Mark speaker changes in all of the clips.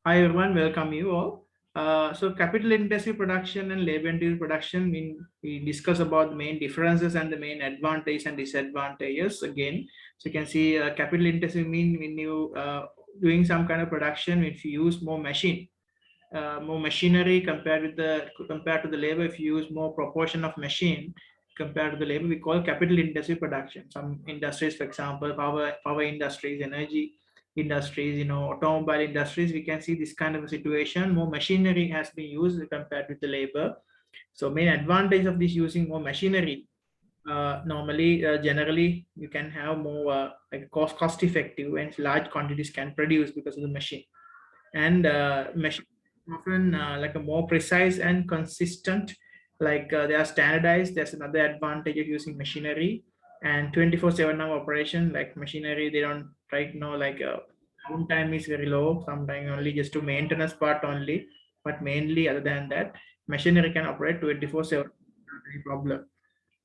Speaker 1: Hi everyone, welcome you all. So capital intensive production and labor intensive production, we discuss about the main differences and the main advantages and disadvantages again. So you can see capital intensive mean when you doing some kind of production, if you use more machinery compared to the labor. If you use more proportion of machine compared to the labor, we call capital intensive production. Some industries, for example, power industries, energy industries, automobile industries, we can see this kind of a situation. More machinery has been used compared with the labor. So main advantage of this using more machinery, generally you can have more like cost effective and large quantities can produce because of the machine. And machine often like a more precise and consistent, like they are standardized. There's another advantage of using machinery. And 24/7 hour operation, like machinery, they don't right now, like downtime is very low, sometimes only just to maintenance part only, but mainly other than that, machinery can operate 24/7 without any problem.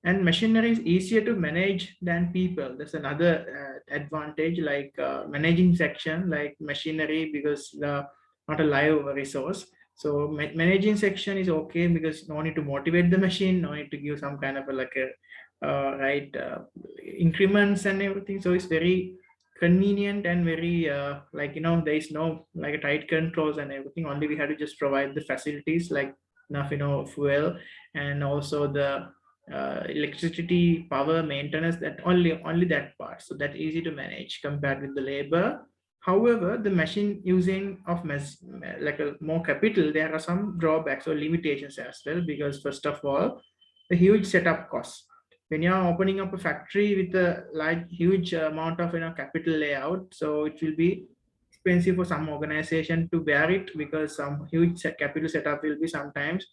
Speaker 1: And machinery is easier to manage than people. There's another advantage, like managing section like machinery, because the not a live resource. So managing section is okay because no need to motivate the machine, no need to give some kind of a, like a right increments and everything. So it's very convenient and very like there is no like a tight controls and everything. Only we have to just provide the facilities like enough fuel, and also the electricity, power, maintenance, that only that part. So that easy to manage compared with the labor. However, the machine using of like a more capital, there are some drawbacks or limitations as well, because first of all, the huge setup costs. When you are opening up a factory with a large huge amount of capital layout, so it will be expensive for some organization to bear it, because some huge capital setup will be sometimes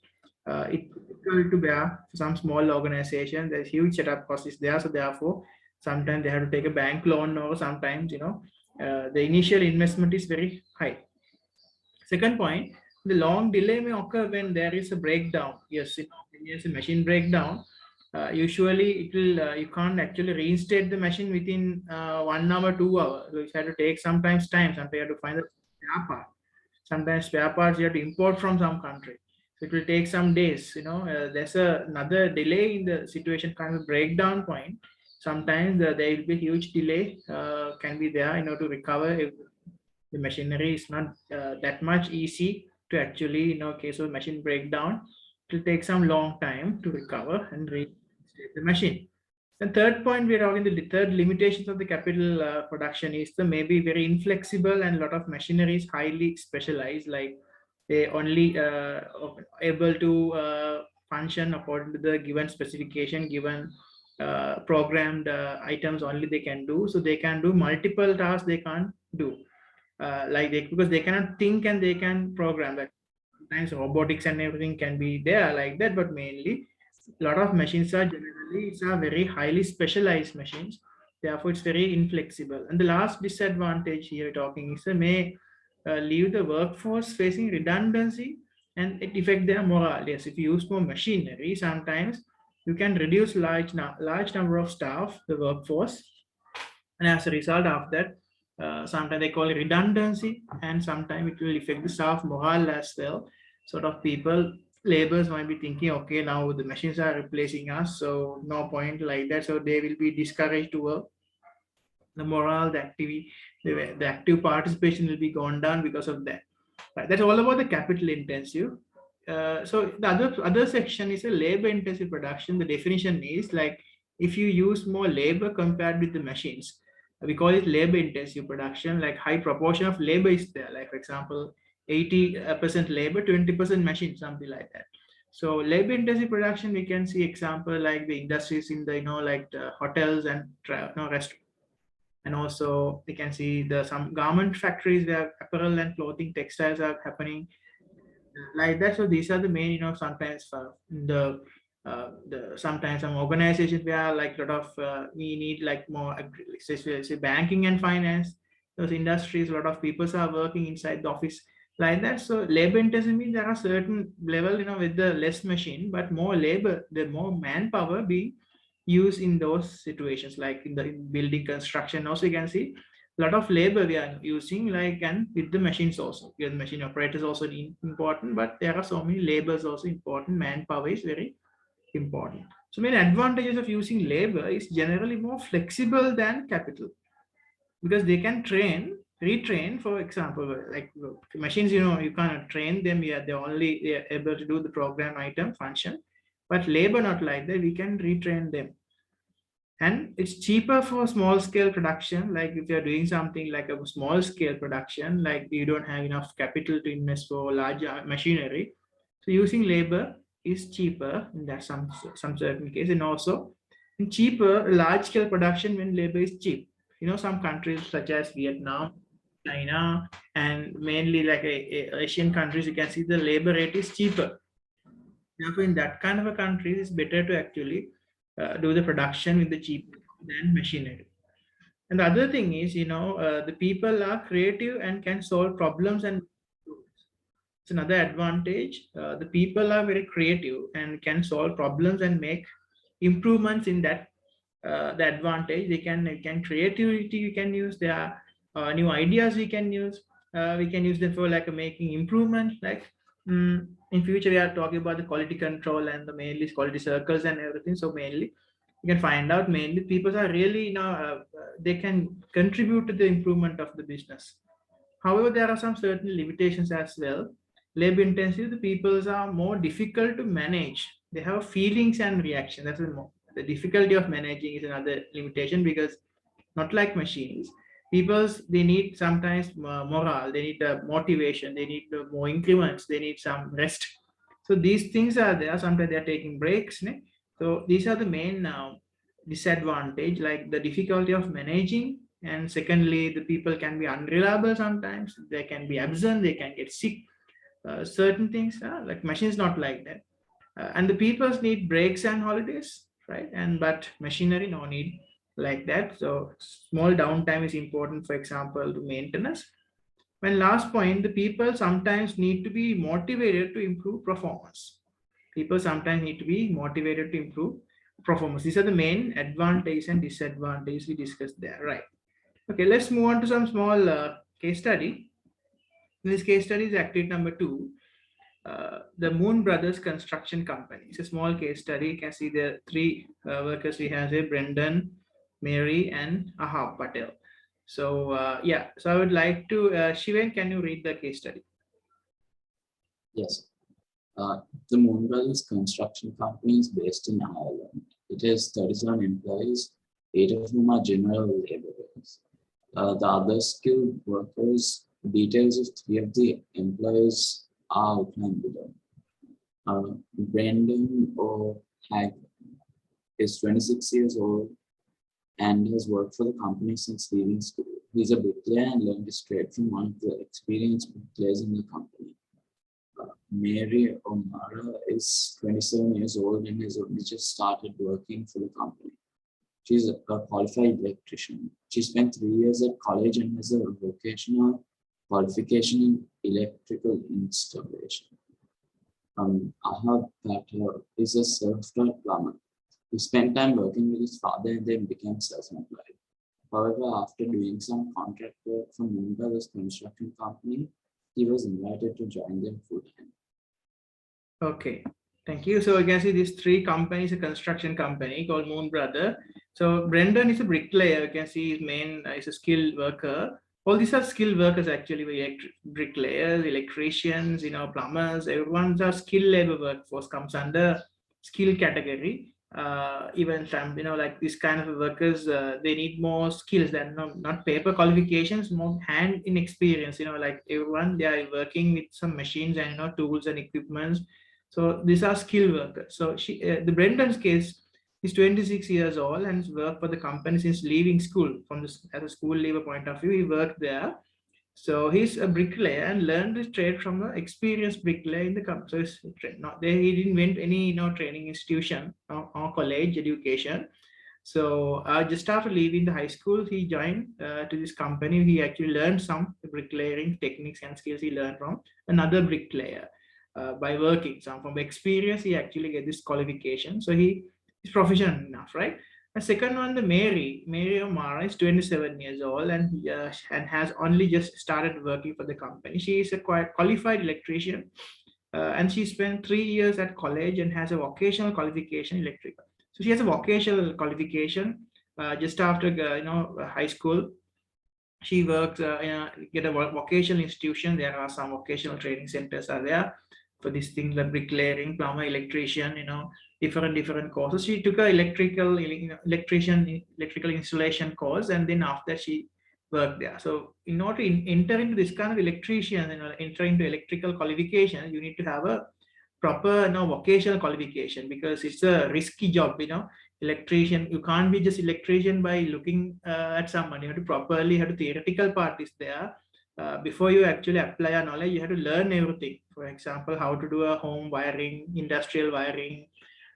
Speaker 1: it's difficult to bear for some small organization. There's huge setup cost is there, so therefore sometimes they have to take a bank loan, or sometimes the initial investment is very high. Second point, the long delay may occur when there is a breakdown. Yes, when there's a machine breakdown, usually it will you can't actually reinstate the machine within 1 hour, 2 hours. So you have to take sometimes time. Sometimes you have to find the spare part. Sometimes spare parts you have to import from some country. So it will take some days. There's another delay in the situation, kind of breakdown point. Sometimes there will be huge delay can be there, to recover. If the machinery is not that much easy to actually, case of machine breakdown, it will take some long time to recover and reinstate the machine. The third point, we're talking the third limitations of the capital production is the maybe very inflexible, and a lot of machinery is highly specialized, like they only able to function according to the given specification, given programmed items only they can do. So they can do multiple tasks they can't do, because they cannot think and they can program. Like sometimes robotics and everything can be there like that, but mainly a lot of machines are generally it's a very highly specialized machines. Therefore, it's very inflexible. And the last disadvantage here talking is may leave the workforce facing redundancy, and it affect their morale. Yes, if you use more machinery, sometimes you can reduce large number of staff, the workforce, and as a result of that, sometimes they call it redundancy, and sometimes it will affect the staff morale as well. Sort of people, laborers might be thinking, okay, now the machines are replacing us, so no point like that. So they will be discouraged to work. The morale, the activity, the active participation will be gone down because of that. Right. That's all about the capital intensive. So the other section is a labor intensive production. The definition is like if you use more labor compared with the machines, we call it labor intensive production. Like high proportion of labor is there. Like for example, 80% labor, 20% machine, something like that. So labor intensive production, we can see example like the industries in the like the hotels and restaurants, and also we can see the some garment factories where apparel and clothing textiles are happening like that. So these are the main, sometimes the sometimes some organizations where like a lot of we need like more say banking and finance. Those industries, a lot of people are working inside the office like that. So labor intensive means there are certain level, with the less machine but more labor, the more manpower being used in those situations, like in the building construction. Also you can see A lot of labor we are using, like, and with the machines also. Because machine operators also important, but there are so many labors also important. Manpower is very important. So main advantages of using labor is generally more flexible than capital, because they can retrain. For example, like machines, you can't train them. Yeah, they're able to do the program item function, but labor not like that. We can retrain them, and it's cheaper for small scale production. Like if you're doing something like a small scale production, like you don't have enough capital to invest for large machinery, so using labor is cheaper in that some certain case. And also in cheaper large scale production when labor is cheap, some countries such as Vietnam, China, and mainly like Asian countries, you can see the labor rate is cheaper. Therefore, in that kind of a country, it's better to actually do the production with the cheap than machinery. And the other thing is, the people are creative and can solve problems, and it's another advantage. The people are very creative and can solve problems and make improvements in that. The advantage, they can creativity we can use. There are new ideas we can use. We can use them for like making improvement. Like in future, we are talking about the quality control and the mainly quality circles and everything. So mainly, you can find out mainly people are really they can contribute to the improvement of the business. However, there are some certain limitations as well. Labor intensive, the peoples are more difficult to manage. They have feelings and reaction. That's the difficulty of managing is another limitation, because not like machines. People's they need sometimes morale, they need motivation, they need more increments, they need some rest. So these things are there. Sometimes they are taking breaks. Ne? So these are the main disadvantage, like the difficulty of managing. And secondly, the people can be unreliable sometimes. They can be absent. They can get sick. Certain things, like machines, not like that. And the peoples need breaks and holidays, right? And but machinery no need like that. So small downtime is important. For example, to maintenance. And last point, the people sometimes need to be motivated to improve performance. People sometimes need to be motivated to improve performance. These are the main advantages and disadvantages we discussed there, right? Okay, let's move on to some small case study. This case study is activity number 2. The Moon Brothers Construction Company. It's a small case study. You can see the 3 workers we have here: Brendan, Mary, and Ahab Patel. So yeah, so I would like to, Shiven, can you read the case study?
Speaker 2: Yes. The Moon Brothers Construction Company is based in Ireland. It has 37 employees, 8 of whom are general laborers. The other skilled workers, details of 3 of the employees are outlined below. Brendan O'Hag is 26 years old and has worked for the company since leaving school. He's a bricklayer and learned his trade from one of the experienced bricklayers in the company. Mary O'Mara is 27 years old and has only just started working for the company. She's a qualified electrician. She spent 3 years at college and has a vocational qualification in electrical installation. Ahab Patel is a self-taught plumber. He spent time working with his father and then became self-employed. However, after doing some contract work for Moon Brothers Construction Company, he was invited to join them full-time.
Speaker 1: Okay, thank you. So you can see these 3 companies, a construction company called Moon Brother. So Brendan is a bricklayer. You can see his main is a skilled worker. All these are skilled workers actually, bricklayers, electricians, plumbers. Everyone's a skilled labor workforce comes under skill category. Even some, like these kind of workers, they need more skills than not paper qualifications, more hand in experience. Like everyone, they are working with some machines and tools and equipments. So these are skilled workers. So the Brendan's case, he's 26 years old and has worked for the company since leaving school. As a school leaver point of view, he worked there. So he's a bricklayer and learned his trade from an experienced bricklayer in the company. So he didn't went any training institution or college education. So just after leaving the high school, he joined to this company. He actually learned some bricklaying techniques and skills he learned from another bricklayer by working. Some from experience, he actually get this qualification. So he is proficient enough, right? The second one, the Mary O'Mara is 27 years old and has only just started working for the company. She is a quite qualified electrician, and she spent 3 years at college and has a vocational qualification electrical. So she has a vocational qualification just after high school. She works in get a vocational institution. There are some vocational training centers are there for these things like bricklaying, plumber, electrician, different courses. She took a electrical installation course, and then after that she worked there. So in order to enter into this kind of electrician, enter into electrical qualification, you need to have a proper vocational qualification, because it's a risky job. Electrician, you can't be just electrician by looking at someone. You have to properly have the theoretical part is there. Before you actually apply a knowledge, you have to learn everything. For example, how to do a home wiring, industrial wiring,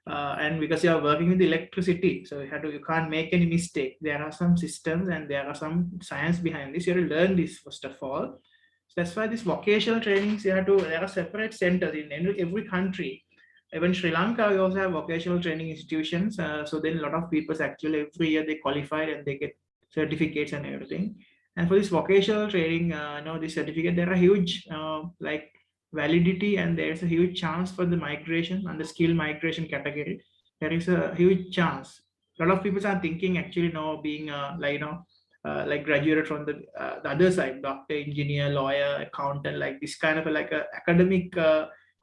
Speaker 1: and because you are working with electricity, so you can't make any mistake. There are some systems and there are some science behind this. You have to learn this first of all. So that's why this vocational trainings, there are separate centers in every country. Even Sri Lanka, we also have vocational training institutions. So then a lot of people actually every year they qualify and they get certificates and everything. And for this vocational training, this certificate, there are huge like validity, and there's a huge chance for the migration and the skill migration category. There is a huge chance. A lot of people are thinking actually being like graduated from the other side, doctor, engineer, lawyer, accountant, like this kind of like a academic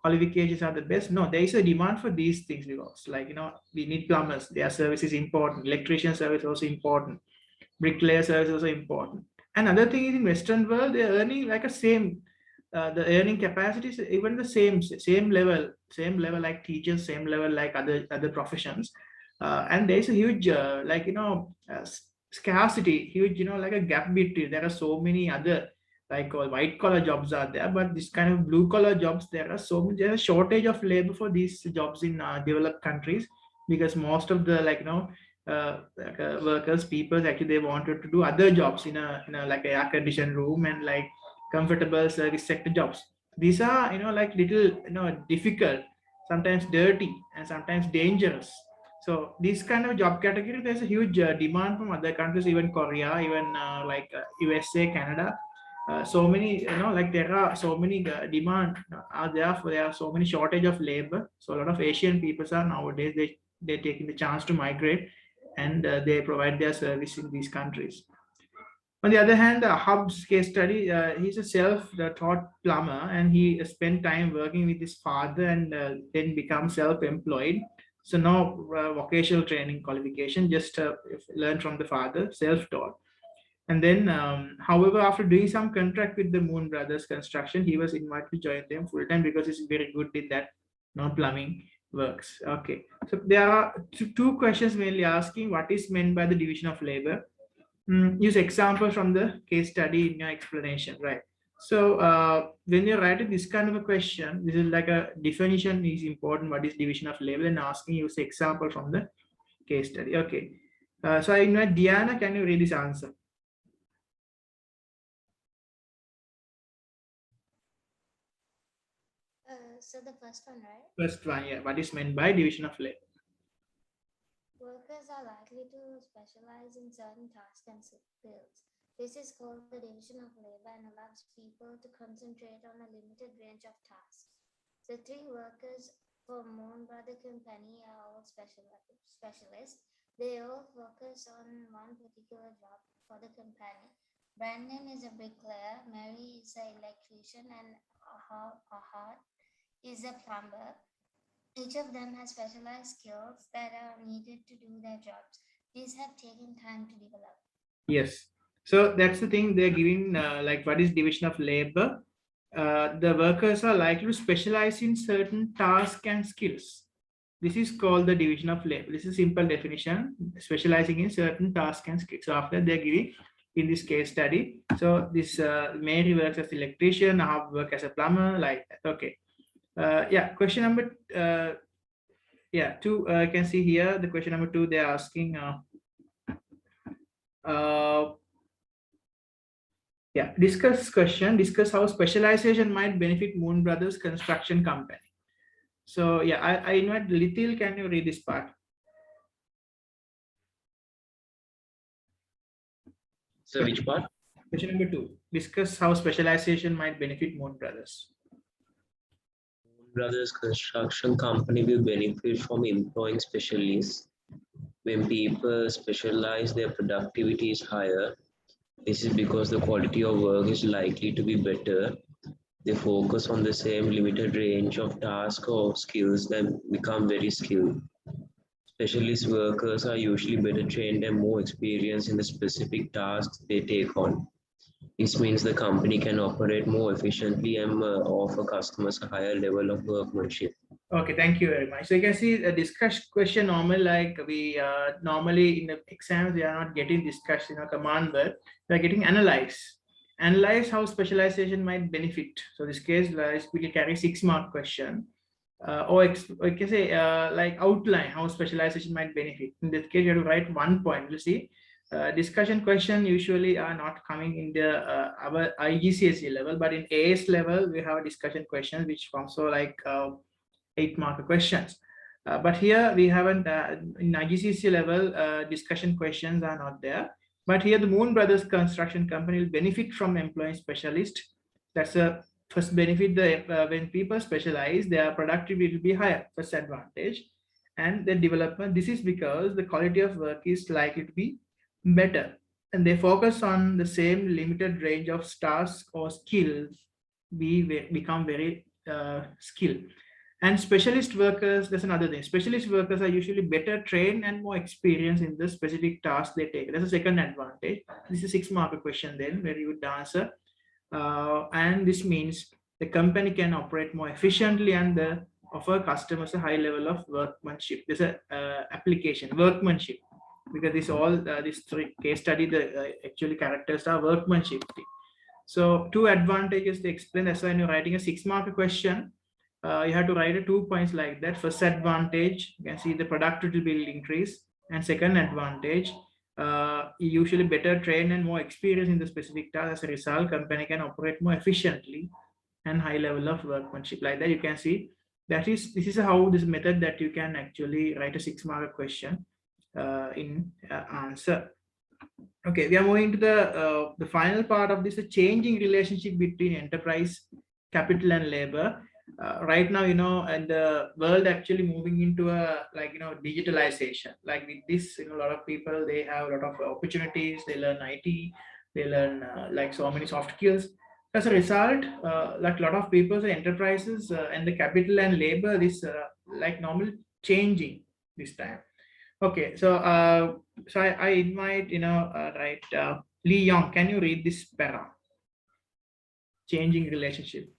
Speaker 1: qualifications are the best. No, there is a demand for these things, because we need plumbers, their service is important, electrician service also important, bricklayer service also important. Another thing is, in Western world, they're earning like a same, the earning capacity is even the same level like teachers, same level like other professions. And there's a huge scarcity, huge, like a gap between. There are so many other like white collar jobs are there, but this kind of blue collar jobs, there's a shortage of labor for these jobs in developed countries, because most of the workers, people actually they wanted to do other jobs in a like a air conditioned room and like comfortable service sector jobs. These are like little difficult, sometimes dirty, and sometimes dangerous. So this kind of job category, there's a huge demand from other countries, even Korea, even USA, Canada. So many, like there are so many demand are there are so many shortage of labor. So a lot of Asian peoples are nowadays they're taking the chance to migrate, and they provide their service in these countries. On the other hand, Hub's case study, he's a self-taught plumber, and he spent time working with his father, and then become self-employed. So no vocational training qualification, just learn from the father, self-taught. And then, however, after doing some contract with the Moon Brothers Construction, he was invited to join them full time, because he's very good in that plumbing works. Okay, so there are two questions mainly asking what is meant by the division of labor. Use example from the case study in your explanation, right? So when you're writing this kind of a question, this is like a definition is important. What is division of labor? And asking, use example from the case study. Okay. So I invite Diana. Can you read this answer?
Speaker 3: So the first one, right?
Speaker 1: First one, yeah. What is meant by division of labor?
Speaker 3: Workers are likely to specialize in certain tasks and skills. This is called the division of labor and allows people to concentrate on a limited range of tasks. The three workers for Moon Brother Company are all specialists. They all focus on one particular job for the company. Brandon is a bricklayer, Mary is an electrician, and Ahad is a plumber. Each of them has specialized skills that are needed to do their jobs. These have taken time to develop.
Speaker 1: Yes. So that's the thing they're giving, like what is division of labor? The workers are likely to specialize in certain tasks and skills. This is called the division of labor. This is a simple definition, specializing in certain tasks and skills. So after they're giving in this case study, so this Mary works as electrician, I work as a plumber, like that. Okay. Yeah, question number two. You can see here the question number 2. They're asking. Yeah, discuss how specialization might benefit Moon Brothers Construction Company. So yeah, I invite Lithil. Can you read this part?
Speaker 4: So which part?
Speaker 1: Question number 2. Discuss how specialization might benefit Moon Brothers.
Speaker 4: Brothers construction company will benefit from employing specialists. When people specialize, their productivity is higher. This is because the quality of work is likely to be better. They focus on the same limited range of tasks or skills that become very skilled. Specialist workers are usually better trained and more experienced in the specific tasks they take on. This means the company can operate more efficiently and offer customers a higher level of workmanship.
Speaker 1: Okay, thank you very much. So you can see a discuss question normal, like we normally in the exams we are not getting discussed in a command word, we are getting analyze. Analyze how specialization might benefit. So this case we can carry 6-mark question. Or you can say like outline how specialization might benefit. In this case, you have to write 1 point. You see, discussion question usually are not coming in the our IGCSE level, but in AS level we have a discussion questions which also like 8-mark questions. But here we haven't in IGCSE level discussion questions are not there. But here the Moon Brothers Construction Company will benefit from employing specialists. That's a first benefit. When people specialize, their productivity will be higher. First advantage, and the development. This is because the quality of work is likely to be better, and they focus on the same limited range of tasks or skills. We become very skilled. And specialist workers, that's another thing. Specialist workers are usually better trained and more experienced in the specific task they take. That's a second advantage. This is a 6-mark question then where you would answer. And this means the company can operate more efficiently and offer customers a high level of workmanship. There's a application, workmanship, because this all this 3 case study, the actually characters are workmanship. So 2 advantages they explain. That's why when you're writing a 6-mark question, you have to write 2 points like that. First advantage, you can see the productivity will increase, and second advantage, usually better trained and more experienced in the specific task. As a result, company can operate more efficiently and high level of workmanship. Like that, you can see this is how this method that you can actually write a 6-mark question in answer. Okay, we are moving to the final part of this, the changing relationship between enterprise, capital, and labor. Right now, and the world actually moving into a digitalization. Like with this, a lot of people, they have a lot of opportunities. They learn IT, they learn like so many soft skills. As a result, like a lot of people, the enterprises and the capital and labor is like normal changing this time. Okay, so I invite Lee Yong. Can you read this para? Changing relationship.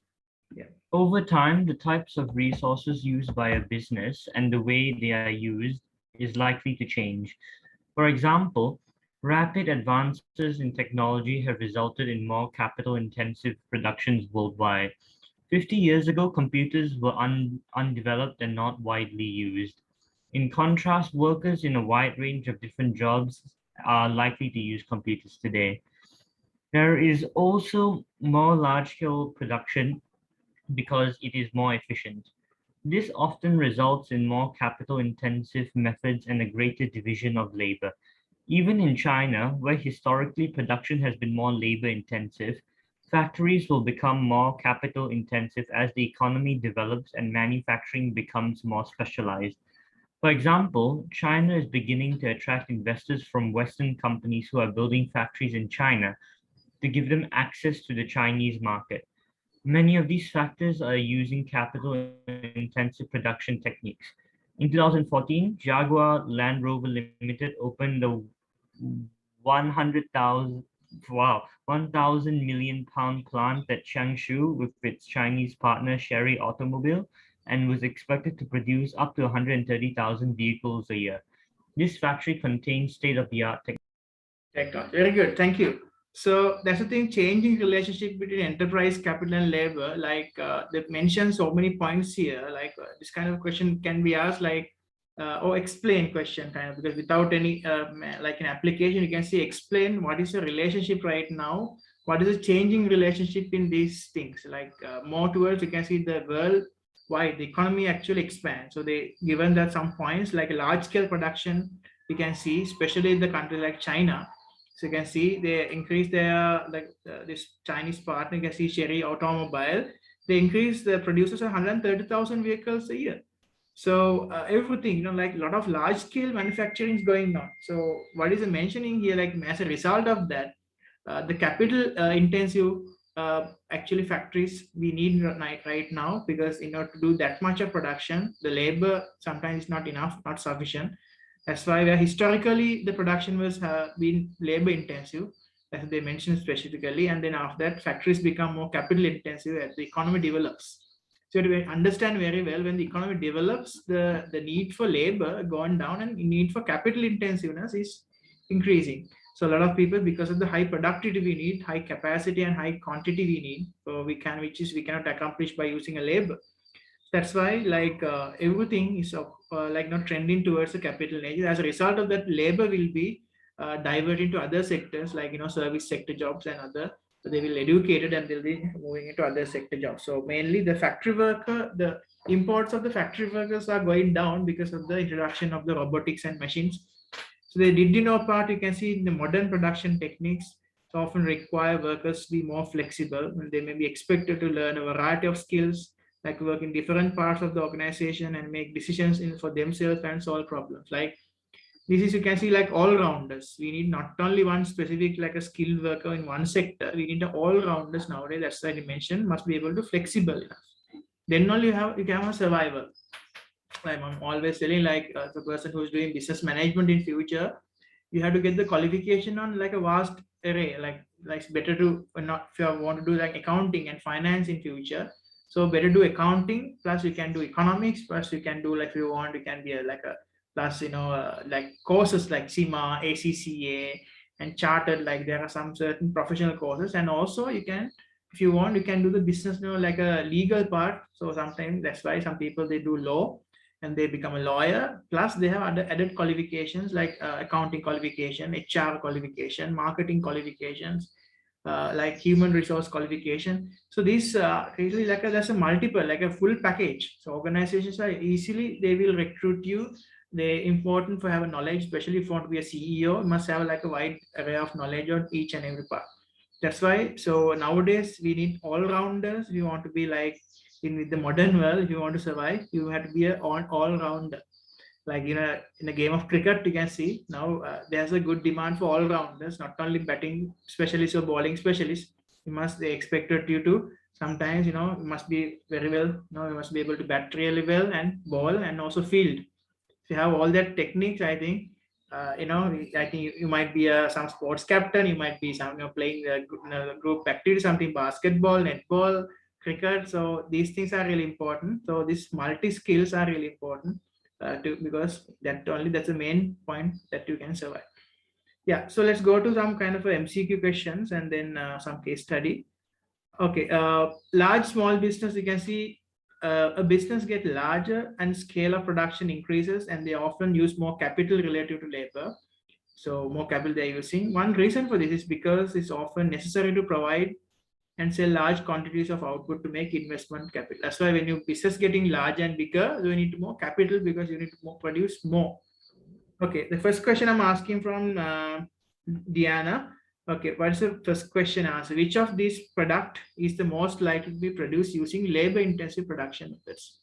Speaker 1: Yeah.
Speaker 5: Over time, the types of resources used by a business and the way they are used is likely to change. For example, rapid advances in technology have resulted in more capital-intensive productions worldwide. 50 years ago, computers were undeveloped and not widely used. In contrast, workers in a wide range of different jobs are likely to use computers today. There is also more large-scale production because it is more efficient. This often results in more capital-intensive methods and a greater division of labor. Even in China, where historically production has been more labor-intensive, factories will become more capital-intensive as the economy develops and manufacturing becomes more specialized. For example, China is beginning to attract investors from Western companies who are building factories in China to give them access to the Chinese market. Many of these factors are using capital-intensive production techniques. In 2014, Jaguar Land Rover Limited opened the 1,000 million pound plant at Changshu with its Chinese partner Chery Automobile and was expected to produce up to 130,000 vehicles a year. This factory contains state-of-the-art
Speaker 1: technology. Very good, thank you. So that's the thing, changing relationship between enterprise, capital, and labor. Like they've mentioned so many points here. Like this kind of question can be asked, like or explain question kind of, because without any like an application, you can say explain what is the relationship right now. What is the changing relationship in these things? Like more towards, you can see the world wide the economy actually expands. So they given that some points like a large scale production, you can see, especially in the country like China. So you can see they increase their this Chinese partner. You can see Chery Automobile. They increase the producers 130,000 vehicles a year. So everything, like a lot of large scale manufacturing is going on. So what is mentioning here, like as a result of that, the capital intensive actually factories we need right now, because in order to do that much of production, the labor sometimes is not enough, not sufficient. That's why historically the production was been labor intensive, as they mentioned specifically, and then after that factories become more capital intensive as the economy develops. So to understand very well, when the economy develops, the need for labor gone down and need for capital intensiveness is increasing. So a lot of people, because of the high productivity we need, high capacity and high quantity we need, so we cannot accomplish by using a labor. That's why everything is not trending towards the capital nature. As a result of that, labor will be diverted to other sectors, like service sector jobs and other. So they will educate it and they'll be moving into other sector jobs. So mainly the factory worker, the imports of the factory workers are going down because of the introduction of the robotics and machines. So they did know part, you can see in the modern production techniques, so often require workers to be more flexible, and they may be expected to learn a variety of skills, like work in different parts of the organization and make decisions for themselves and solve problems. Like this is, you can see, like all rounders. We need not only one specific, like a skilled worker in one sector. We need all rounders nowadays. That's why I mentioned must be able to flexible enough. Then only you can have a survival. Like I'm always telling, like the person who's doing business management in future, you have to get the qualification on like a vast array. Like it's better to not, if you want to do like accounting and finance in future, so better do accounting, plus you can do economics, plus you can do, like if you want, you can be like a plus like courses like CIMA, ACCA and chartered. Like there are some certain professional courses, and also you can, if you want, you can do the business, like a legal part. So sometimes that's why some people they do law and they become a lawyer, plus they have other added qualifications like accounting qualification, HR qualification, marketing qualifications, like human resource qualification. So these really like that's a multiple, like a full package. So organizations are easily, they will recruit you. They're important for have a knowledge, especially if you want to be a CEO, you must have like a wide array of knowledge on each and every part. That's why, so nowadays we need all rounders. We want to be like in the modern world, if you want to survive, you have to be an all rounder. Like in a game of cricket, you can see now there's a good demand for all rounders, not only batting specialists or bowling specialists. They expected you to sometimes, you must be very well, you must be able to bat really well and bowl and also field. If you have all that techniques, I think I think you might be some sports captain, you might be some playing group activity, something basketball, netball, cricket. So these things are really important. So these multi skills are really important because that's the main point that you can survive. Yeah, so let's go to some kind of a MCQ questions and then some case study. Okay, large small business, you can see a business get larger and scale of production increases, and they often use more capital relative to labor. So more capital they're using. One reason for this is because it's often necessary to provide and sell large quantities of output to make investment capital. That's why when your business getting larger and bigger, you need more capital because you need to produce more. Okay, the first question I'm asking from Diana. Okay, what's the first question answer? Which of these product is the most likely to be produced using labor-intensive production methods?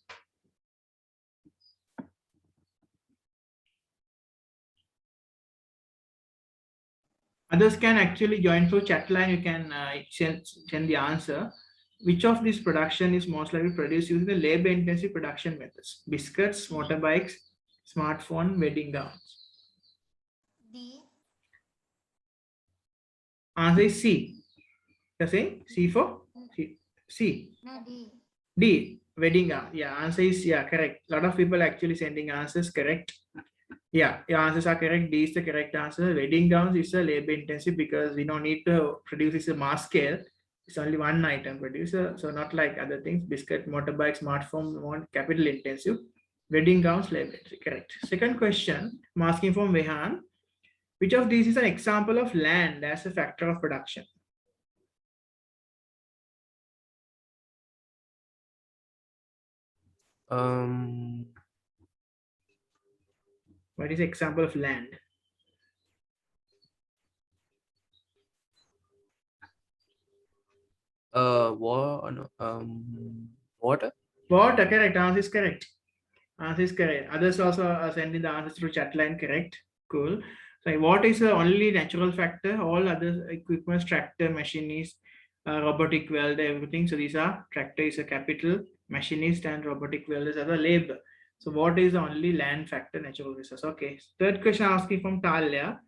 Speaker 1: Others can actually join through chat line. You can send the answer. Which of these production is most likely produced using the labor-intensive production methods? Biscuits, motorbikes, smartphone, wedding gowns.
Speaker 3: D.
Speaker 1: Answer is C. You're saying C for C. C.
Speaker 3: No, D.
Speaker 1: D. Wedding gown. Yeah, answer is yeah, correct. A lot of people actually sending answers correct. Yeah, your answers are correct. D is the correct answer. Wedding gowns is a labor intensive because we don't need to produce this a mass scale. It's only one item producer, so not like other things. Biscuit, motorbike, smartphone, more capital intensive. Wedding gowns, labor intensive. Correct. Second question, I'm asking from Vehan. Which of these is an example of land as a factor of production? What is the example of land?
Speaker 4: water.
Speaker 1: Water, correct. Answer is correct. Answer is correct. Others also are sending the answers through chat line. Correct. Cool. So what is the only natural factor? All other equipments, tractor, machinist, robotic welder, everything. So these are tractor is a capital, machinist and robotic welders are the labor. So what is the only land factor, natural resource? Okay. Third question asking from Talia.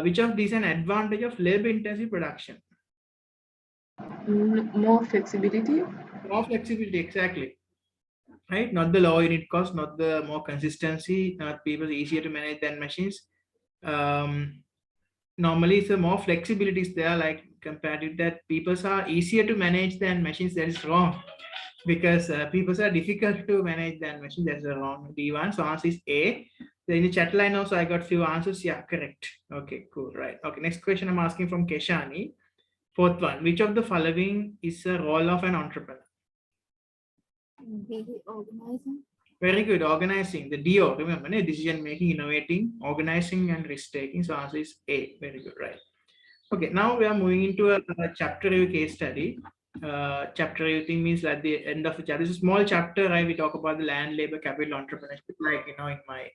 Speaker 1: Which of these an advantage of labor intensive production?
Speaker 6: More flexibility.
Speaker 1: More flexibility, exactly. Right? Not the low unit cost, not the more consistency, not people easier to manage than machines. Um, Normally, it's a more flexibility is there, like compared to that, people are easier to manage than machines. That is wrong because people are difficult to manage than machines. That's the wrong D1. So answer is A. Then in the chat line also, I got few answers. Yeah, correct. Okay, cool. Right. Okay. Next question I'm asking from Keshani. Fourth one. Which of the following is a role of an entrepreneur?
Speaker 3: Be organizing.
Speaker 1: Very good. Organizing. The DO. Remember, decision making, innovating, organizing, and risk taking. So answer is A. Very good. Right. Okay. Now we are moving into a chapter review case study. Chapter review thing means at the end of the chapter, it's a small chapter, right? We talk about the land, labor, capital, entrepreneurship, like in my.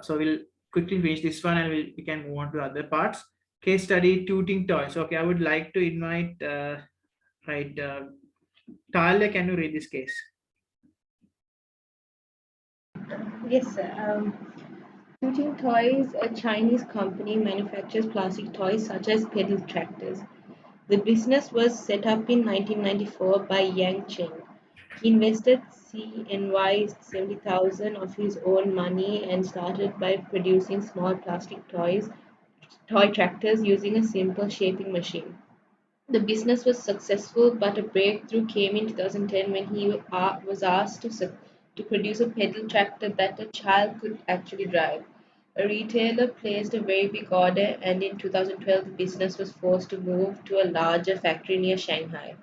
Speaker 1: So we'll quickly finish this one and we can move on to other parts. Case study, Tooting toys. Okay, I would like to invite, right, Talia, can you read this case?
Speaker 6: Yes, sir. Tooting Toys, a Chinese company, manufactures plastic toys such as pedal tractors. The business was set up in 1994 by Yang Chen. He invested CNY 70,000 of his own money and started by producing small plastic toy tractors using a simple shaping machine. The business was successful, but a breakthrough came in 2010 when he was asked to produce a pedal tractor that a child could actually drive. A retailer placed a very big order, and in 2012, the business was forced to move to a larger factory near Shanghai.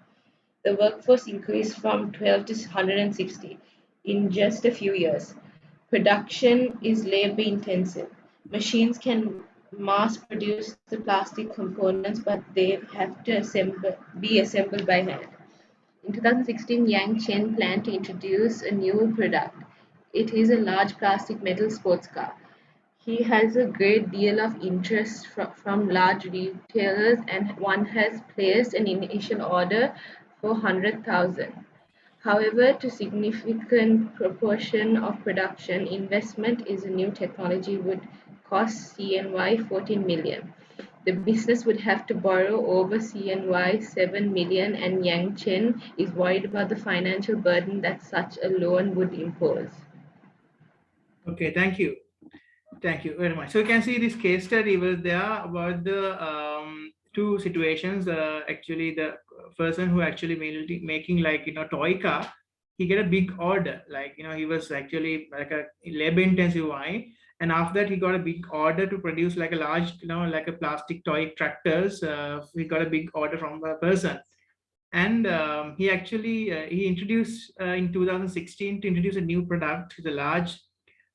Speaker 6: The workforce increased from 12 to 160 in just a few years. Production is labor intensive. Machines can mass produce the plastic components, but they have to be assembled by hand. In 2016, Yang Chen planned to introduce a new product. It is a large plastic metal sports car. He has a great deal of interest from large retailers, and one has placed an initial order for 100,000. However, to significant proportion of production investment is a new technology would cost CNY 14 million. The business would have to borrow over CNY 7 million, and Yang Chen is worried about the financial burden that such a loan would impose.
Speaker 1: Okay, thank you. Thank you very much. So you can see this case study was there about the two situations. Actually, the person who actually making like toy car, he get a big order. Like he was actually like a labor intensive wine, and after that he got a big order to produce like a large like a plastic toy tractors. He got a big order from a person, and he actually he introduced in 2016 to introduce a new product, the large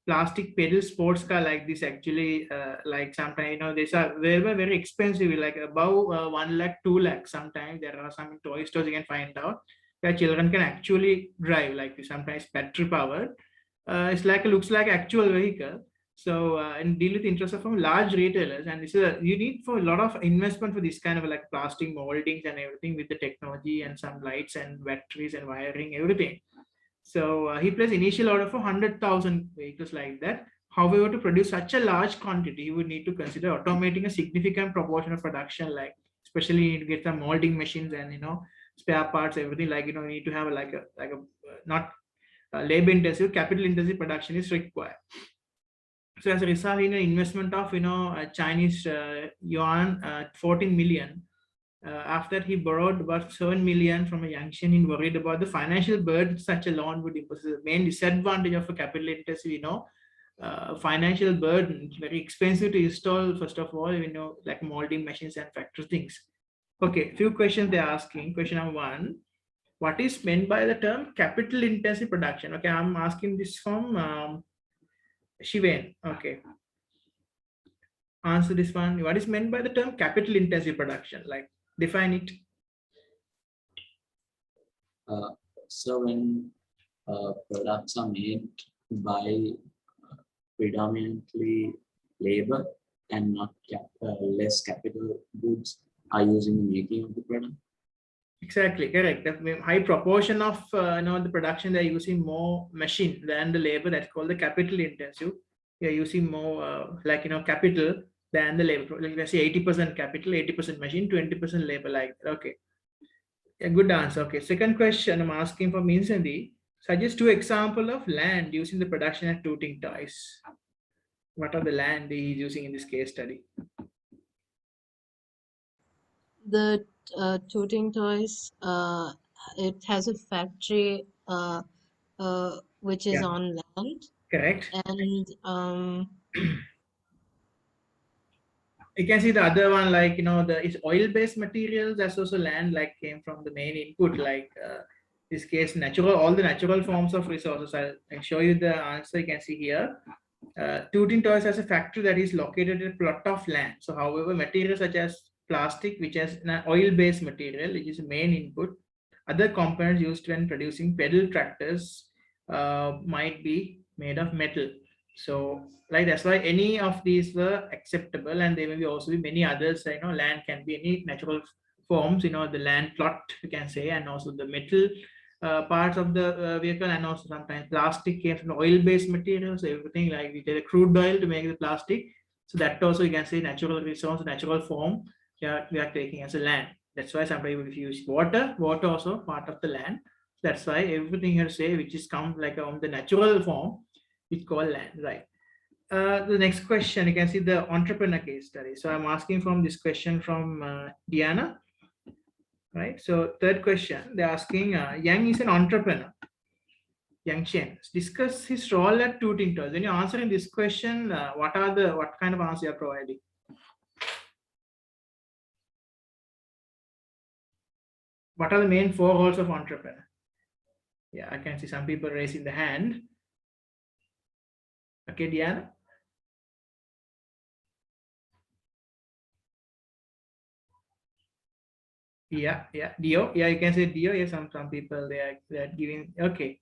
Speaker 1: plastic pedal sports car like this. Actually like sometimes these are very expensive, like above 1 lakh 2 lakh. Sometimes there are some toy stores you can find out where children can actually drive, like this, sometimes battery powered. It's like looks like actual vehicle. So and deal with interest from large retailers, and this is you need for a lot of investment for this kind of like plastic moldings and everything with the technology and some lights and batteries and wiring, everything. So he placed initial order for 100,000 vehicles like that. However, to produce such a large quantity, you would need to consider automating a significant proportion of production, like especially you need to get some molding machines and spare parts, everything. Like you need to have like a not labor intensive, capital intensive production is required. So as a result, in an investment of Chinese yuan 14 million. After he borrowed about 7 million from a Yang Chen, he worried about the financial burden such a loan would impose. The main disadvantage of a capital intensive, financial burden. It's very expensive to install, first of all, like molding machines and factory things. Okay, few questions they're asking. Question number one, what is meant by the term capital intensive production? Okay, I'm asking this from Shiven. Okay. Answer this one. What is meant by the term capital intensive production? Like, define it.
Speaker 2: So when products are made by predominantly labor and not less capital goods are using the making of the product.
Speaker 1: Exactly, correct. The high proportion of the production, they're using more machine than the labor. That's called the capital intensive. You're using more capital than the labor. Like let's say 80% capital, 80% machine, 20% labor. Like okay, a good answer. Okay, second question I'm asking for Minsandi. Suggest two example of land using the production at Tooting toys. What are the land he is using in this case study?
Speaker 6: The Tooting Toys, it has a factory which is
Speaker 1: Yeah,
Speaker 6: on land,
Speaker 1: correct.
Speaker 6: and
Speaker 1: You can see the other one like it's oil-based materials. That's also land like came from the main input like this case natural all the natural forms of resources. I'll show you the answer. You can see here. Tooting Toys has a factory that is located in a plot of land. So, however, materials such as plastic, which has an oil-based material, which is the main input, other components used when producing pedal tractors might be made of metal. So, like that's why any of these were acceptable, and there may be also be many others. Land can be any natural forms. The land plot you can say, and also the metal parts of the vehicle, and also sometimes plastic came from oil-based materials. Everything like we take crude oil to make the plastic. So that also you can say natural resource, natural form. Yeah, we are taking as a land. That's why sometimes if you use water also part of the land. That's why everything here say which is come like on the natural form, it's called land, right? The next question, you can see the entrepreneur case study. So I'm asking from this question from Diana, right? So third question, they're asking, Yang is an entrepreneur. Yang Chen discuss his role at Tooting Toys. When you're answering this question, what kind of answer you're providing? What are the main four roles of entrepreneur? Yeah, I can see some people raising the hand. Okay, Diana. Yeah, Dio. Yeah, you can say Dio. Yeah, some people they are giving. Okay,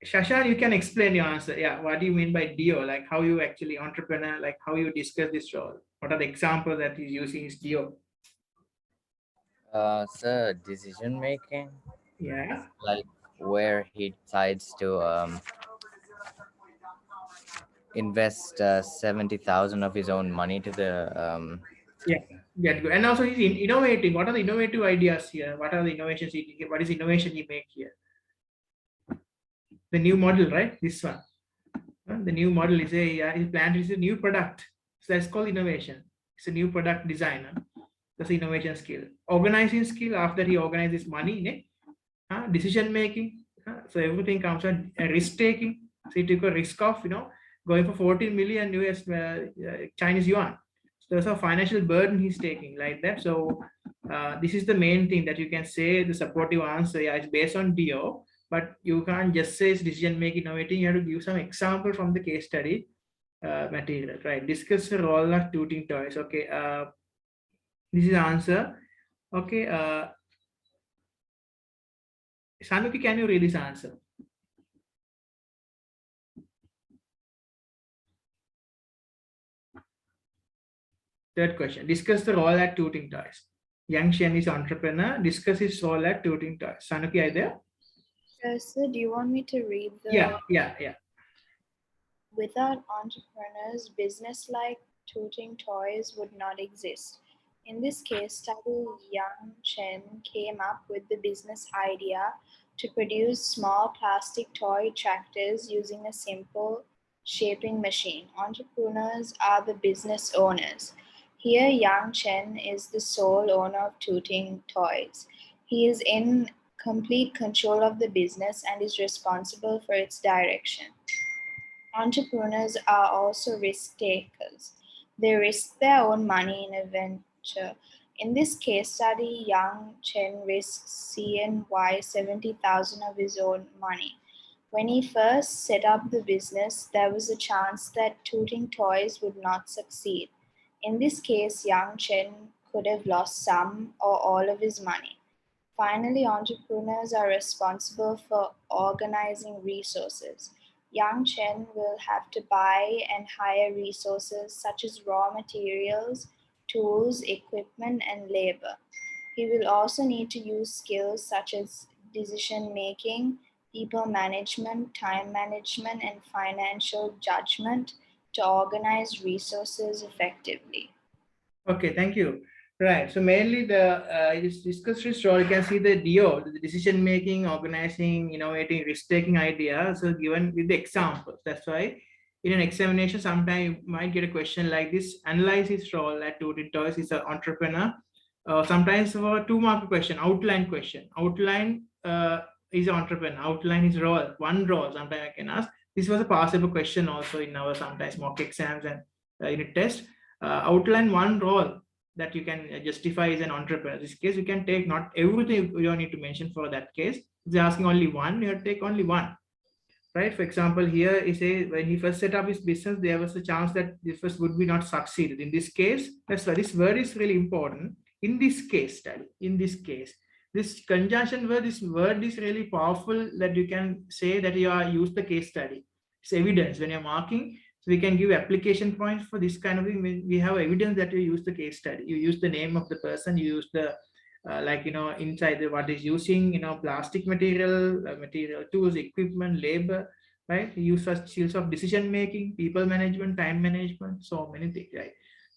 Speaker 1: Shashan, you can explain your answer. Yeah, what do you mean by Dio? Like how you actually entrepreneur, like how you discuss this role. What are the examples that he's using is Dio?
Speaker 7: So decision making,
Speaker 1: Yeah.
Speaker 7: like where he decides to invest 70,000 of his own money to the
Speaker 1: Yeah, get good. And also he's innovating. What are the innovative ideas here? What are the innovations? What is innovation he make here? The new model, right? This one. The new model is his plant is a new product. So that's called innovation. It's a new product design. That's the innovation skill. Organizing skill after he organizes money, decision making. So everything comes on risk taking. So he took a risk of going for 14 million US Chinese yuan. So there's a financial burden he's taking like that. So this is the main thing that you can say the supportive answer. Yeah, it's based on DO, but you can't just say it's decision making, innovating. You have to give some example from the case study material, right? Discuss the role of Tooting Toys. Okay, this is the answer. Okay, Sanuki, can you read this answer? Third question, discuss the role at Tooting Toys. Yang Chen is entrepreneur. Discuss his role at Tooting Toys. Sanuki, are you there?
Speaker 8: Sir, do you want me to read the...
Speaker 1: Yeah.
Speaker 8: Without entrepreneurs, business like Tooting Toys would not exist. In this case study, Yang Chen came up with the business idea to produce small plastic toy tractors using a simple shaping machine. Entrepreneurs are the business owners. Here, Yang Chen is the sole owner of Tooting Toys. He is in complete control of the business and is responsible for its direction. Entrepreneurs are also risk takers. They risk their own money in a venture. In this case study, Yang Chen risks CNY 70,000 of his own money. When he first set up the business, there was a chance that Tooting Toys would not succeed. In this case, Yang Chen could have lost some or all of his money. Finally, entrepreneurs are responsible for organizing resources. Yang Chen will have to buy and hire resources such as raw materials, tools, equipment, and labor. He will also need to use skills such as decision making, people management, time management, and financial judgment to organize resources effectively.
Speaker 1: Okay, thank you. Right. So mainly the discussed this role, you can see the DO, the decision making, organizing, innovating, risk taking idea. So given with the examples. That's why in an examination, sometimes you might get a question like this: analyze his role at Tooting Toys. He's an entrepreneur. Sometimes for 2 mark question, outline question. Outline is entrepreneur. Outline his role. One role. Sometimes I can ask. This was a passable question also in our sometimes mock exams and unit test. Outline one role that you can justify as an entrepreneur. In this case, you can take not everything you don't need to mention for that case. If they're asking only one, you have to take only one. Right? For example, here he says when he first set up his business, there was a chance that this first would be not succeeded. In this case, that's why this word is really important. In this case study, in this case, this conjunction word, this word is really powerful that you can say that you are used the case study. It's evidence when you're marking. So we can give application points for this kind of thing. We have evidence that you use the case study. You use the name of the person. You use the inside the, what is using, plastic material, material tools, equipment, labor, right? You use such skills of decision making, people management, time management, so many things, right?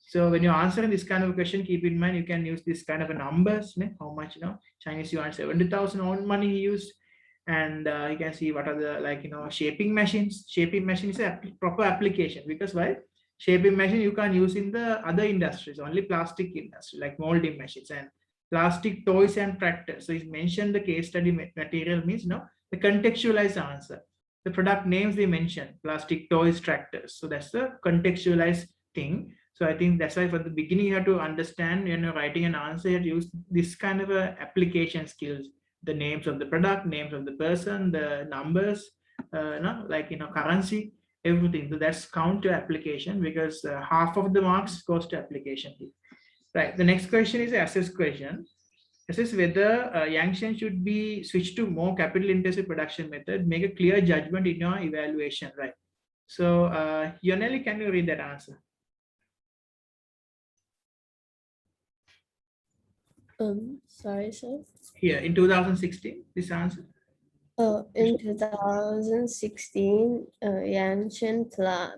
Speaker 1: So when you're answering this kind of question, keep in mind you can use this kind of a numbers, how much Chinese yuan 70,000 own money he used. And you can see what are the shaping machines. Shaping machine is a proper application, because why? Shaping machine you can use in the other industries, only plastic industry like molding machines and plastic toys and tractors. So he's mentioned the case study material means the contextualized answer. The product names they mention, plastic toys, tractors. So that's the contextualized thing. So I think that's why for the beginning you have to understand, writing an answer, you have to use this kind of application skills. The names of the product, names of the person, the numbers, currency, everything. So that's count to application, because half of the marks goes to application. Right. The next question is assess question. Assess whether Yang Chen should be switched to more capital intensive production method. Make a clear judgment in your evaluation. Right. So Yoneli, can you read that answer?
Speaker 9: Sorry, sir.
Speaker 1: Here in 2016, this answer.
Speaker 9: In 2016, Yang Chen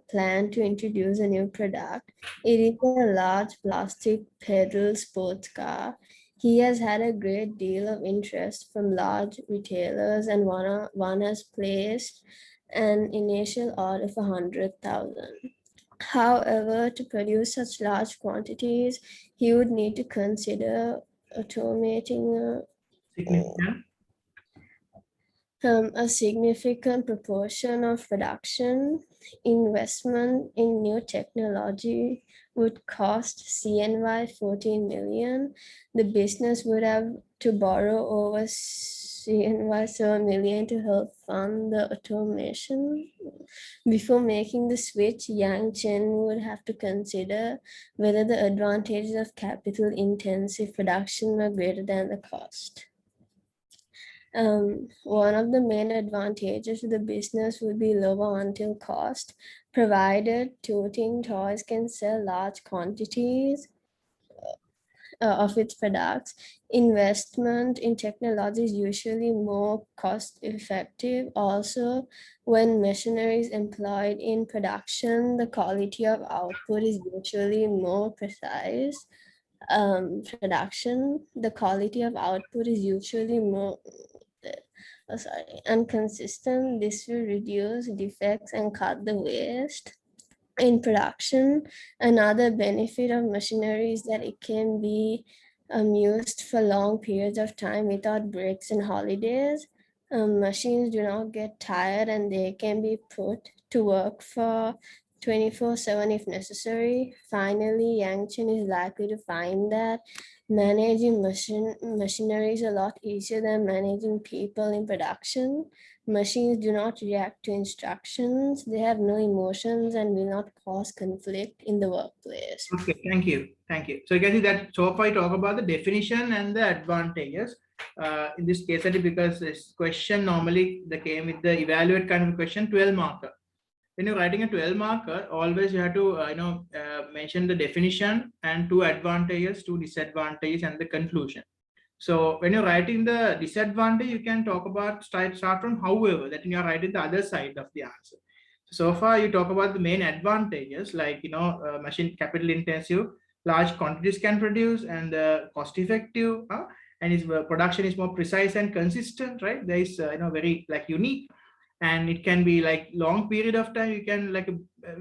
Speaker 9: planned to introduce a new product. It is a large plastic pedal sports car. He has had a great deal of interest from large retailers, and one has placed an initial order for 100,000. However, to produce such large quantities, he would need to consider automating a significant proportion of production. Investment in new technology would cost CNY 14 million. The business would have to borrow over CNY 7 million to help fund the automation. Before making the switch, Yang Chen would have to consider whether the advantages of capital-intensive production were greater than the cost. One of the main advantages of the business would be lower until cost, provided Tooting Toys can sell large quantities of its products. Investment in technology is usually more cost effective. Also, when machinery is employed in production, the quality of output is usually more precise. The quality of output is usually more and consistent. This will reduce defects and cut the waste in production. Another benefit of machinery is that it can be used for long periods of time without breaks and holidays. Machines do not get tired, and they can be put to work for 24/7 if necessary. Finally, Yang Chen is likely to find that managing machinery is a lot easier than managing people in production. Machines do not react to instructions, they have no emotions, and will not cause conflict in the workplace.
Speaker 1: Okay, thank you. Thank you. So you can see that so far I talk about the definition and the advantages. in this case study, because this question normally they came with the evaluate kind of question, 12 marker. When you're writing a 12 marker, always you have to mention the definition and 2 advantages, 2 disadvantages, and the conclusion. So when you're writing the disadvantage, you can talk about start from however, that you're writing the other side of the answer. So far you talk about the main advantages, like machine capital intensive, large quantities can produce, and cost effective, and its production is more precise and consistent, right? There is very like unique, and it can be like long period of time. You can like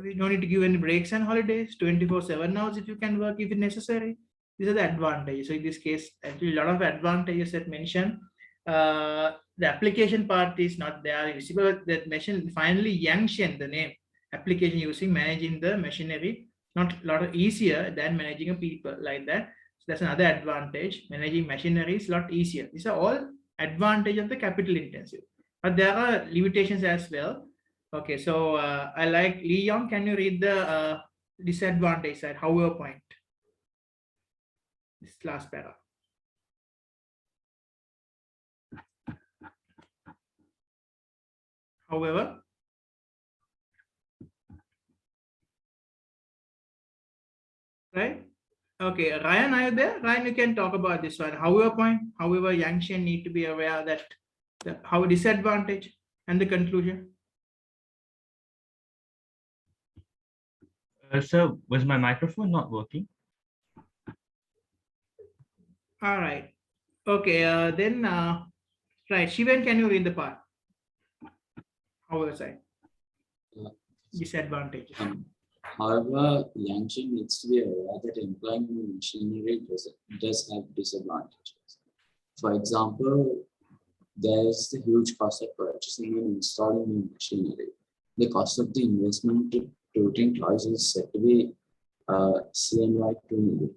Speaker 1: we don't need to give any breaks and holidays, 24/7 hours if you can work if necessary. These are the advantages. So in this case, actually a lot of advantages that mentioned. The application part is not there visible. That mentioned finally Yang Chen, the name application using managing the machinery, not a lot of easier than managing a people like that. So that's another advantage. Managing machinery is a lot easier. These are all advantage of the capital intensive, but there are limitations as well. Okay, so I like Lee Young. Can you read the disadvantage side? However, point. This last paragraph. However, right? Okay, Ryan, are you there? Ryan, you can talk about this one. However, point. However, Yang Chen need to be aware that how disadvantage and the conclusion.
Speaker 5: Sir, was my microphone not working?
Speaker 1: All right. Okay, then, right. Shivan, can you read the part? However, side. Disadvantage.
Speaker 2: However, Yang Chen needs to be aware that employing machinery does have disadvantages. For example, there's the huge cost of purchasing and installing new machinery. The cost of the investment to Tooting toys is said to be CNY 2 million.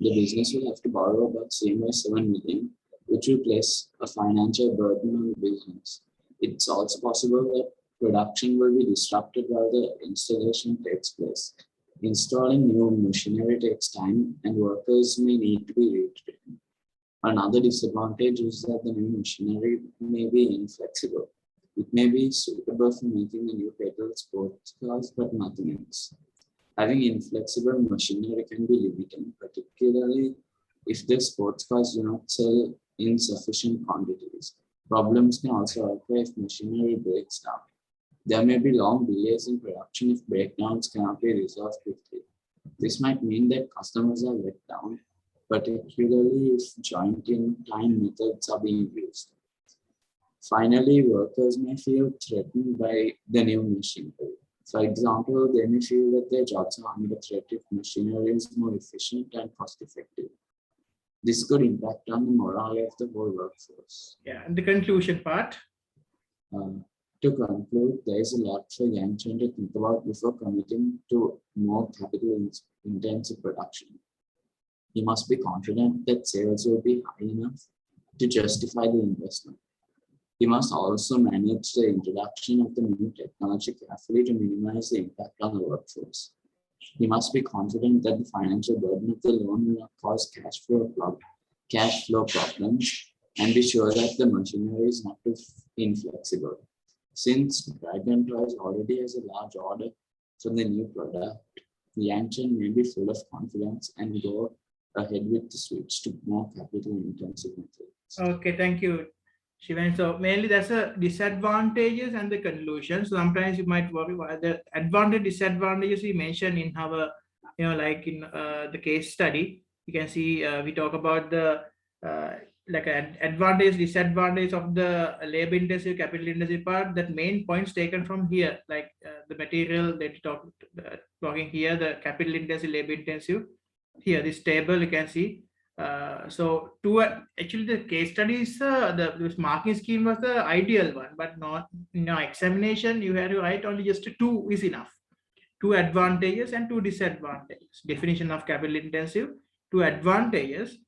Speaker 2: The business will have to borrow about CNY 7 million, which will place a financial burden on the business. It's also possible that production will be disrupted while the installation takes place. Installing new machinery takes time, and workers may need to be retrained. Another disadvantage is that the new machinery may be inflexible. It may be suitable for making the new pedal sports cars, but nothing else. Having inflexible machinery can be limiting, particularly if the sports cars do not sell in sufficient quantities. Problems can also occur if machinery breaks down. There may be long delays in production if breakdowns cannot be resolved quickly. This might mean that customers are let down, particularly if joint-in-time methods are being used. Finally, workers may feel threatened by the new machinery. For example, they may feel that their jobs are under threat if machinery is more efficient and cost-effective. This could impact on the morale of the whole workforce.
Speaker 1: Yeah, and the conclusion part.
Speaker 2: To conclude, there is a lot for Yang Chen to think about before committing to more capital-intensive production. He must be confident that sales will be high enough to justify the investment. He must also manage the introduction of the new technology carefully to minimize the impact on the workforce. He must be confident that the financial burden of the loan will not cause cash flow problems, and be sure that the machinery is not too inflexible. Since Dragon Toys already has a large order for the new product, Yang Chen may be full of confidence and go ahead with the switch to more capital-intensive methods.
Speaker 1: Okay, thank you, Shivan. So mainly that's the disadvantages and the conclusion. So sometimes you might worry about the advantage, disadvantages we mentioned in our, like in the case study. You can see we talk about the like an advantage, disadvantage of the labor intensive, capital intensive part. That main points taken from here, like the material that talking here, the capital intensive, labor intensive. Here, this table you can see. So actually the case study is this marking scheme was the ideal one, but not examination. You have to write only just 2 is enough. 2 advantages and 2 disadvantages. Definition of capital intensive, 2 advantages.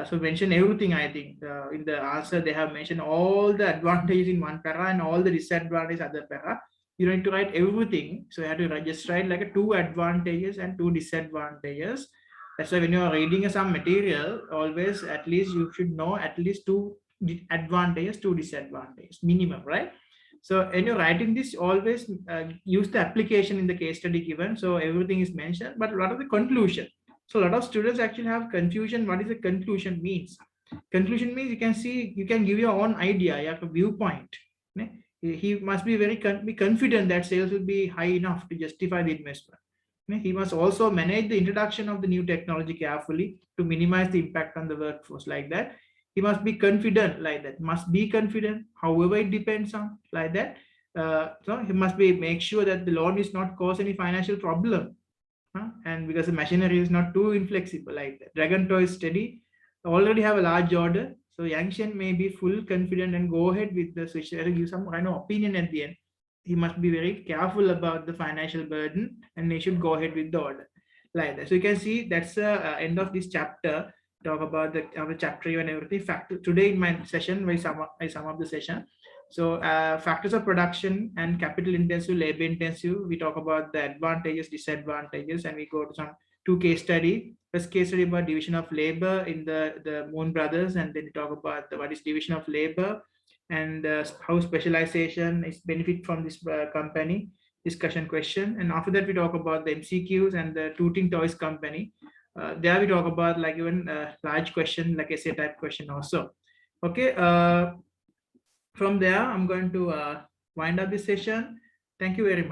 Speaker 1: So mention everything. I think in the answer they have mentioned all the advantages in one para and all the disadvantages other para. You don't need to write everything. So you have to just write like 2 advantages and 2 disadvantages. That's why when you are reading some material, always at least you should know at least 2 advantages, 2 disadvantages minimum, right? So when you're writing this, always use the application in the case study given. So everything is mentioned, but what are the conclusion? So a lot of students actually have confusion. What is the conclusion means? Conclusion means you can see, you can give your own idea, you have a viewpoint. He must be very be confident that sales will be high enough to justify the investment. He must also manage the introduction of the new technology carefully to minimize the impact on the workforce, like that. He must be confident, like that. Must be confident, however it depends on, like that. So he must be make sure that the loan is not cause any financial problem, and because the machinery is not too inflexible, like that. Dragon Toy is steady, already have a large order. So Yang Chen may be full confident and go ahead with the switch. Give some kind of opinion at the end. He must be very careful about the financial burden, and they should go ahead with the order, like that. So you can see that's the end of this chapter. Talk about the chapter and everything. Fact today in my session, I sum up the session. So factors of production and capital intensive, labor intensive. We talk about the advantages, disadvantages, and we go to some 2 case study. First case study about division of labor in the Moon Brothers, and then we talk about what is division of labor and how specialization is benefit from this company. Discussion question, and after that we talk about the MCQs and the Tooting Toys company. There we talk about like even large question, like essay type question also. Okay. From there, I'm going to wind up this session. Thank you very much.